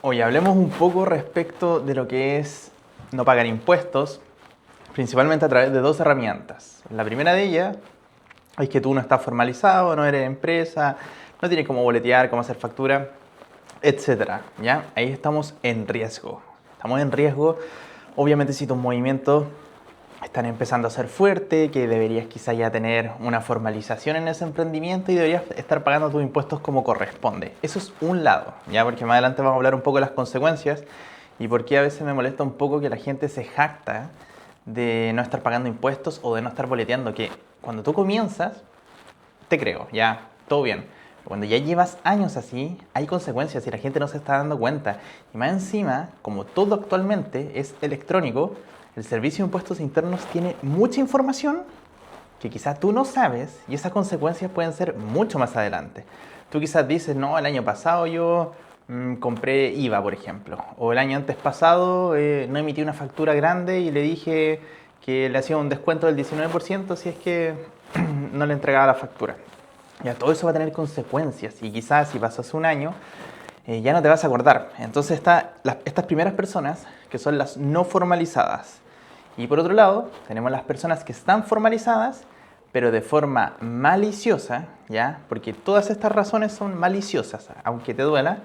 Hoy hablemos un poco respecto de lo que es no pagar impuestos, principalmente a través de dos herramientas. La primera de ellas es que tú no estás formalizado, no eres empresa, no tienes cómo boletear, cómo hacer factura, etcétera. ¿Ya? Ahí estamos en riesgo. Estamos en riesgo, obviamente, si tus movimientos están empezando a ser fuertes, que deberías quizá ya tener una formalización en ese emprendimiento y deberías estar pagando tus impuestos como corresponde. Eso es un lado, ¿ya? Porque más adelante vamos a hablar un poco de las consecuencias y por qué a veces me molesta un poco que la gente se jacta de no estar pagando impuestos o de no estar boleteando, que cuando tú comienzas, te creo, ya, todo bien. Pero cuando ya llevas años así, hay consecuencias y la gente no se está dando cuenta. Y más encima, como todo actualmente es electrónico, el Servicio de Impuestos Internos tiene mucha información que quizás tú no sabes y esas consecuencias pueden ser mucho más adelante. Tú quizás dices, no, el año pasado yo compré IVA, por ejemplo, o el año antes pasado no emití una factura grande y le dije que le hacía un descuento del 19% si es que no le entregaba la factura. Ya todo eso va a tener consecuencias y quizás si pasas un año ya no te vas a acordar. Entonces estas primeras personas que son las no formalizadas. Y por otro lado, tenemos las personas que están formalizadas, pero de forma maliciosa, ¿ya? Porque todas estas razones son maliciosas, aunque te duela.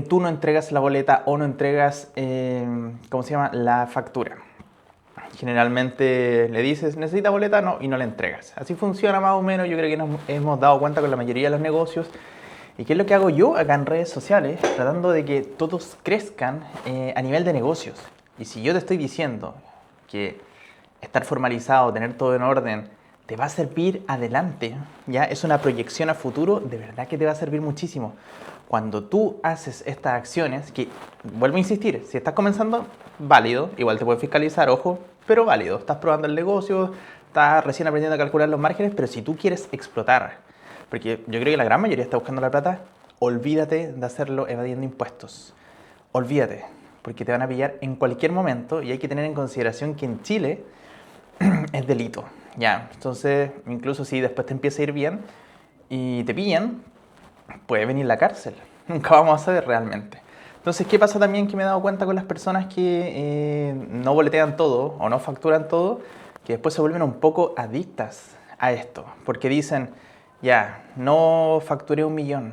Tú no entregas la boleta o no entregas, ¿cómo se llama? La factura. Generalmente le dices, necesita boleta, no, y no la entregas. Así funciona más o menos, yo creo que nos hemos dado cuenta con la mayoría de los negocios. ¿Y qué es lo que hago yo acá en redes sociales? Tratando de que todos crezcan a nivel de negocios. Y si yo te estoy diciendo que estar formalizado, tener todo en orden, te va a servir adelante, ya es una proyección a futuro, de verdad que te va a servir muchísimo. Cuando tú haces estas acciones, que vuelvo a insistir, si estás comenzando, válido, igual te puedes fiscalizar, ojo, pero válido, estás probando el negocio, estás recién aprendiendo a calcular los márgenes, pero si tú quieres explotar, porque yo creo que la gran mayoría está buscando la plata, olvídate de hacerlo evadiendo impuestos. Olvídate, porque te van a pillar en cualquier momento y hay que tener en consideración que en Chile es delito. Ya, entonces, incluso si después te empieza a ir bien y te pillan, puede venir la cárcel. Nunca vamos a saber realmente. Entonces, ¿qué pasa también que me he dado cuenta con las personas que no boletean todo o no facturan todo? Que después se vuelven un poco adictas a esto. Porque dicen, ya, no facturé 1.000.000.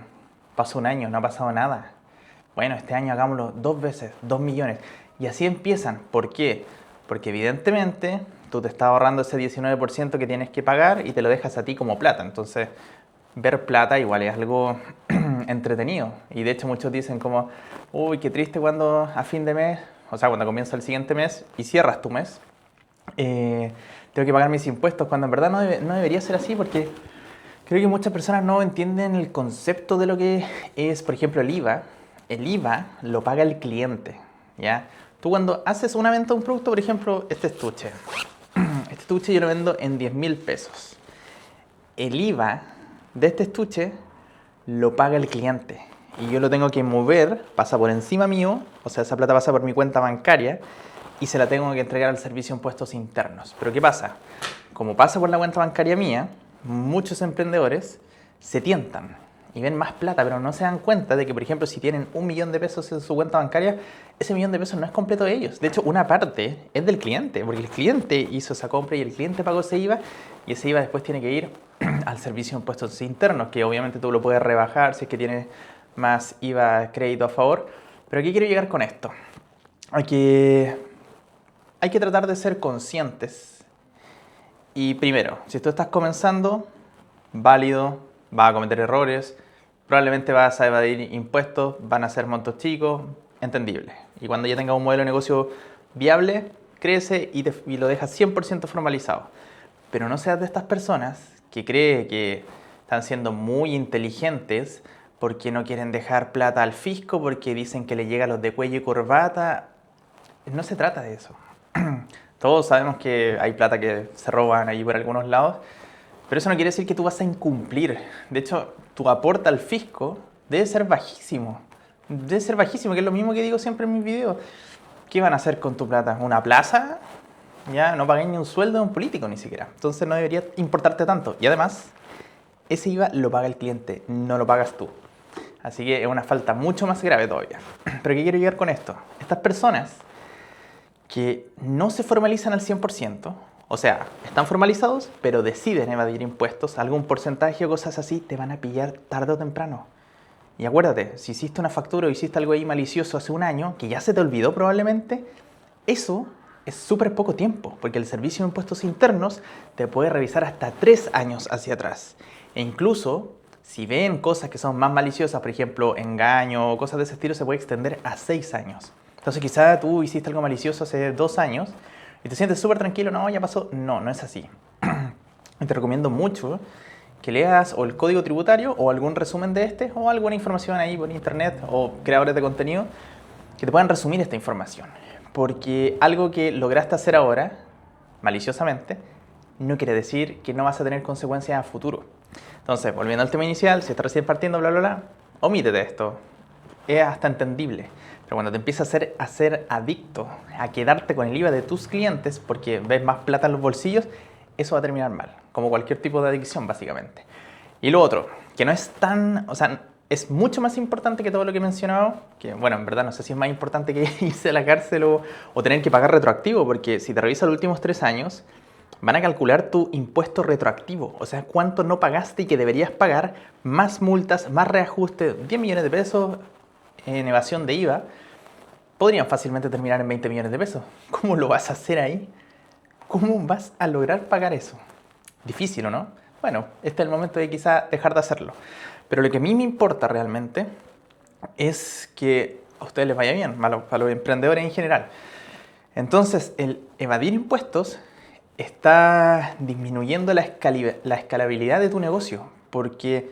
Pasó un año, no ha pasado nada. Bueno, este año hagámoslo 2 veces, 2 millones. Y así empiezan. ¿Por qué? Porque evidentemente tú te estás ahorrando ese 19% que tienes que pagar y te lo dejas a ti como plata. Entonces, ver plata igual es algo entretenido. Y de hecho muchos dicen como, uy, qué triste cuando a fin de mes, o sea, cuando comienza el siguiente mes y cierras tu mes, tengo que pagar mis impuestos, cuando en verdad no debería ser así porque creo que muchas personas no entienden el concepto de lo que es, por ejemplo, el IVA. El IVA lo paga el cliente, ¿ya? Tú cuando haces una venta de un producto, por ejemplo, este estuche. Este estuche yo lo vendo en 10.000 pesos. El IVA de este estuche lo paga el cliente. Y yo lo tengo que mover, pasa por encima mío, o sea, esa plata pasa por mi cuenta bancaria y se la tengo que entregar al Servicio de Impuestos Internos. Pero ¿qué pasa? Como pasa por la cuenta bancaria mía, muchos emprendedores se tientan y ven más plata, pero no se dan cuenta de que, por ejemplo, si tienen 1.000.000 de pesos en su cuenta bancaria, ese 1.000.000 de pesos no es completo de ellos. De hecho, una parte es del cliente, porque el cliente hizo esa compra y el cliente pagó ese IVA, y ese IVA después tiene que ir al Servicio de Impuestos Internos, que obviamente tú lo puedes rebajar si es que tienes más IVA crédito a favor. Pero ¿qué quiero llegar con esto? Hay que tratar de ser conscientes. Y primero, si tú estás comenzando, válido, vas a cometer errores, probablemente vas a evadir impuestos, van a ser montos chicos, entendible. Y cuando ya tengas un modelo de negocio viable, crece y lo dejas 100% formalizado. Pero no seas de estas personas que creen que están siendo muy inteligentes porque no quieren dejar plata al fisco, porque dicen que le llega a los de cuello y corbata. No se trata de eso. Todos sabemos que hay plata que se roban ahí por algunos lados, pero eso no quiere decir que tú vas a incumplir. De hecho, tu aporte al fisco debe ser bajísimo. Debe ser bajísimo, que es lo mismo que digo siempre en mis videos. ¿Qué van a hacer con tu plata? ¿Una plaza? Ya no pagáis ni un sueldo de un político ni siquiera. Entonces no debería importarte tanto. Y además, ese IVA lo paga el cliente, no lo pagas tú. Así que es una falta mucho más grave todavía. Pero ¿qué quiero llegar con esto? Estas personas que no se formalizan al 100%, o sea, están formalizados, pero deciden evadir impuestos, algún porcentaje o cosas así, te van a pillar tarde o temprano. Y acuérdate, si hiciste una factura o hiciste algo ahí malicioso hace un año, que ya se te olvidó probablemente, eso es súper poco tiempo, porque el Servicio de Impuestos Internos te puede revisar hasta 3 años hacia atrás. E incluso, si ven cosas que son más maliciosas, por ejemplo, engaño o cosas de ese estilo, se puede extender a 6 años. Entonces quizá tú hiciste algo malicioso hace 2 años y te sientes súper tranquilo, no, ya pasó. No, no es así. Y te recomiendo mucho que leas o el código tributario o algún resumen de este o alguna información ahí por internet o creadores de contenido que te puedan resumir esta información. Porque algo que lograste hacer ahora, maliciosamente, no quiere decir que no vas a tener consecuencias a futuro. Entonces, volviendo al tema inicial, si estás recién partiendo, bla, bla, bla, omítete esto. Es hasta entendible. Pero cuando te empiezas a ser adicto a quedarte con el IVA de tus clientes porque ves más plata en los bolsillos, eso va a terminar mal, como cualquier tipo de adicción básicamente. Y lo otro, que no es tan, o sea, es mucho más importante que todo lo que he mencionado, que bueno, en verdad no sé si es más importante que irse a la cárcel o tener que pagar retroactivo, porque si te revisas los últimos 3 años, van a calcular tu impuesto retroactivo, o sea, cuánto no pagaste y que deberías pagar, más multas, más reajuste, 10 millones de pesos en evasión de IVA, podrían fácilmente terminar en 20 millones de pesos. ¿Cómo lo vas a hacer ahí? ¿Cómo vas a lograr pagar eso? Difícil, ¿o no? Bueno, este es el momento de quizá dejar de hacerlo. Pero lo que a mí me importa realmente es que a ustedes les vaya bien, para los emprendedores en general. Entonces, el evadir impuestos está disminuyendo la escalabilidad de tu negocio, porque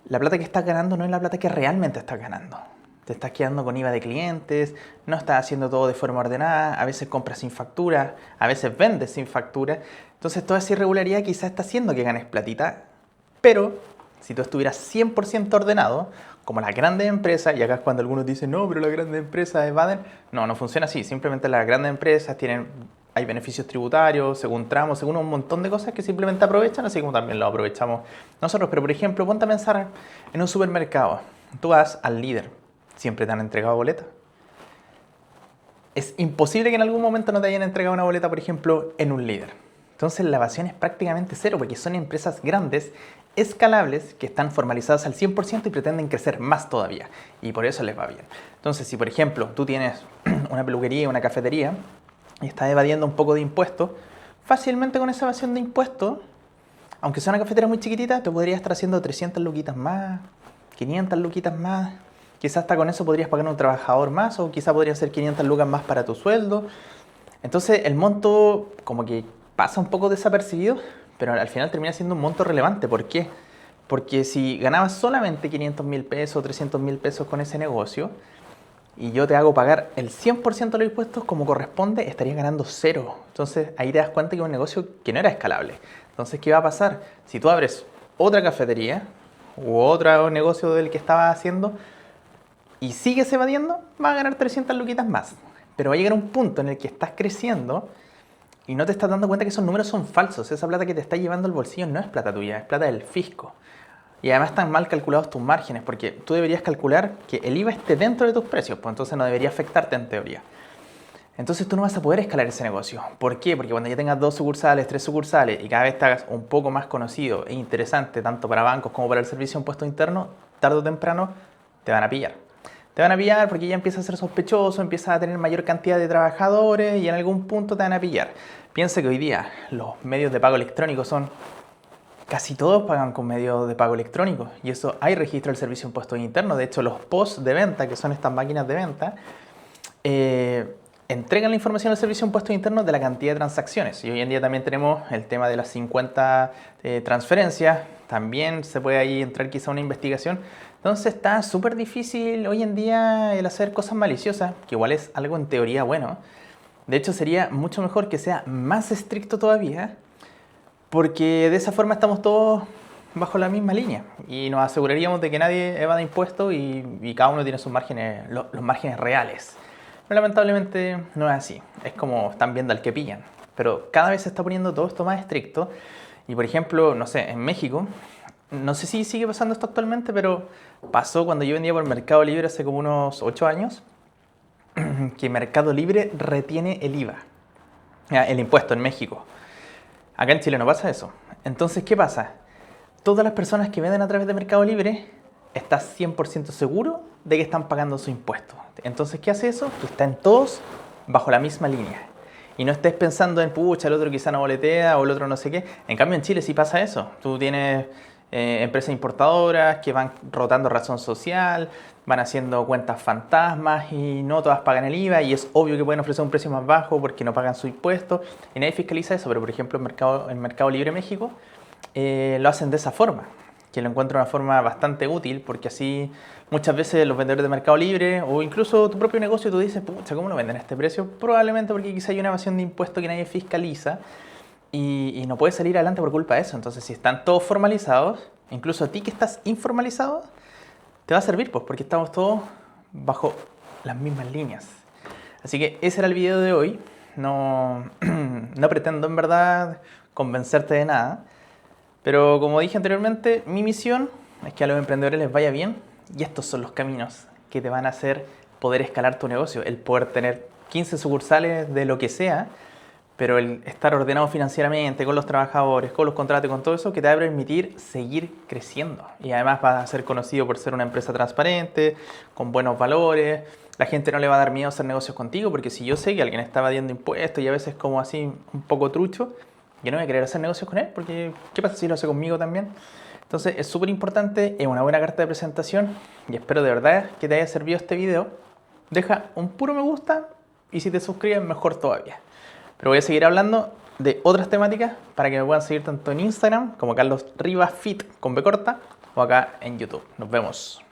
la plata que estás ganando no es la plata que realmente estás ganando. Te estás quedando con IVA de clientes, no estás haciendo todo de forma ordenada, a veces compras sin factura, a veces vendes sin factura. Entonces toda esa irregularidad quizás está haciendo que ganes platita, pero si tú estuvieras 100% ordenado, como las grandes empresas, y acá es cuando algunos dicen, no, pero las grandes empresas evaden. No, no funciona así. Simplemente las grandes empresas hay beneficios tributarios, según tramos, según un montón de cosas que simplemente aprovechan, así como también lo aprovechamos nosotros. Pero por ejemplo, ponte a pensar en un supermercado. Tú vas al líder. ¿Siempre te han entregado boleta? Es imposible que en algún momento no te hayan entregado una boleta, por ejemplo, en un líder. Entonces la evasión es prácticamente cero porque son empresas grandes, escalables, que están formalizadas al 100% y pretenden crecer más todavía. Y por eso les va bien. Entonces, si por ejemplo tú tienes una peluquería, una cafetería y estás evadiendo un poco de impuestos, fácilmente con esa evasión de impuestos, aunque sea una cafetería muy chiquitita, te podría estar haciendo 300 luquitas más, 500 luquitas más. Quizás hasta con eso podrías pagar a un trabajador más o quizás podrían ser 500 lucas más para tu sueldo. Entonces el monto como que pasa un poco desapercibido, pero al final termina siendo un monto relevante. ¿Por qué? Porque si ganabas solamente 500.000 pesos o 300.000 pesos con ese negocio y yo te hago pagar el 100% de los impuestos como corresponde, estarías ganando cero. Entonces ahí te das cuenta que es un negocio que no era escalable. Entonces, ¿qué va a pasar? Si tú abres otra cafetería u otro negocio del que estabas haciendo, y sigues evadiendo, vas a ganar 300 luquitas más. Pero va a llegar un punto en el que estás creciendo y no te estás dando cuenta que esos números son falsos. Esa plata que te está llevando al bolsillo no es plata tuya, es plata del fisco. Y además están mal calculados tus márgenes, porque tú deberías calcular que el IVA esté dentro de tus precios, pues entonces no debería afectarte en teoría. Entonces tú no vas a poder escalar ese negocio. ¿Por qué? Porque cuando ya tengas 2 sucursales, 3 sucursales y cada vez te hagas un poco más conocido e interesante tanto para bancos como para el Servicio de Impuestos Internos, tarde o temprano te van a pillar. Te van a pillar porque ya empieza a ser sospechoso, empiezas a tener mayor cantidad de trabajadores y en algún punto te van a pillar. Piensa que hoy día los medios de pago electrónico casi todos pagan con medios de pago electrónico y eso hay registro del Servicio de Impuestos Internos. De hecho, los POS de venta, que son estas máquinas de venta, entregan la información al Servicio de Impuestos Internos de la cantidad de transacciones. Y hoy en día también tenemos el tema de las 50 transferencias. También se puede ahí entrar quizá una investigación. Entonces está súper difícil hoy en día el hacer cosas maliciosas, que igual es algo en teoría bueno. De hecho, sería mucho mejor que sea más estricto todavía, porque de esa forma estamos todos bajo la misma línea y nos aseguraríamos de que nadie evada impuestos y cada uno tiene sus márgenes, los márgenes reales. Pero lamentablemente no es así, es como están viendo al que pillan. Pero cada vez se está poniendo todo esto más estricto y por ejemplo, no sé, en México no sé si sigue pasando esto actualmente, pero pasó cuando yo vendía por Mercado Libre hace como unos 8 años, que Mercado Libre retiene el IVA, el impuesto en México. Acá en Chile no pasa eso. Entonces, ¿qué pasa? Todas las personas que venden a través de Mercado Libre, estás 100% seguro de que están pagando su impuesto. Entonces, ¿qué hace eso? Que están todos bajo la misma línea. Y no estés pensando en, pucha, el otro quizá no boletea o el otro no sé qué. En cambio, en Chile sí pasa eso. Tú tienes empresas importadoras que van rotando razón social, van haciendo cuentas fantasmas y no todas pagan el IVA y es obvio que pueden ofrecer un precio más bajo porque no pagan su impuesto y nadie fiscaliza eso, pero por ejemplo en Mercado Libre México lo hacen de esa forma, que lo encuentro una forma bastante útil porque así muchas veces los vendedores de Mercado Libre o incluso tu propio negocio tú dices, pucha, ¿cómo lo venden a este precio? Probablemente porque quizá hay una evasión de impuesto que nadie fiscaliza y no puedes salir adelante por culpa de eso. Entonces, si están todos formalizados, incluso a ti que estás informalizado, te va a servir, pues, porque estamos todos bajo las mismas líneas. Así que ese era el video de hoy. No, no pretendo en verdad convencerte de nada, pero como dije anteriormente, mi misión es que a los emprendedores les vaya bien y estos son los caminos que te van a hacer poder escalar tu negocio, el poder tener 15 sucursales de lo que sea, pero el estar ordenado financieramente, con los trabajadores, con los contratos, con todo eso, que te va a permitir seguir creciendo. Y además vas a ser conocido por ser una empresa transparente, con buenos valores. La gente no le va a dar miedo a hacer negocios contigo, porque si yo sé que alguien está evadiendo impuestos y a veces como así un poco trucho, yo no voy a querer hacer negocios con él, porque ¿qué pasa si lo hace conmigo también? Entonces es súper importante, es una buena carta de presentación y espero de verdad que te haya servido este video. Deja un puro me gusta y si te suscribes mejor todavía. Pero voy a seguir hablando de otras temáticas para que me puedan seguir tanto en Instagram como Carlos Rivas Fit con B corta o acá en YouTube. Nos vemos.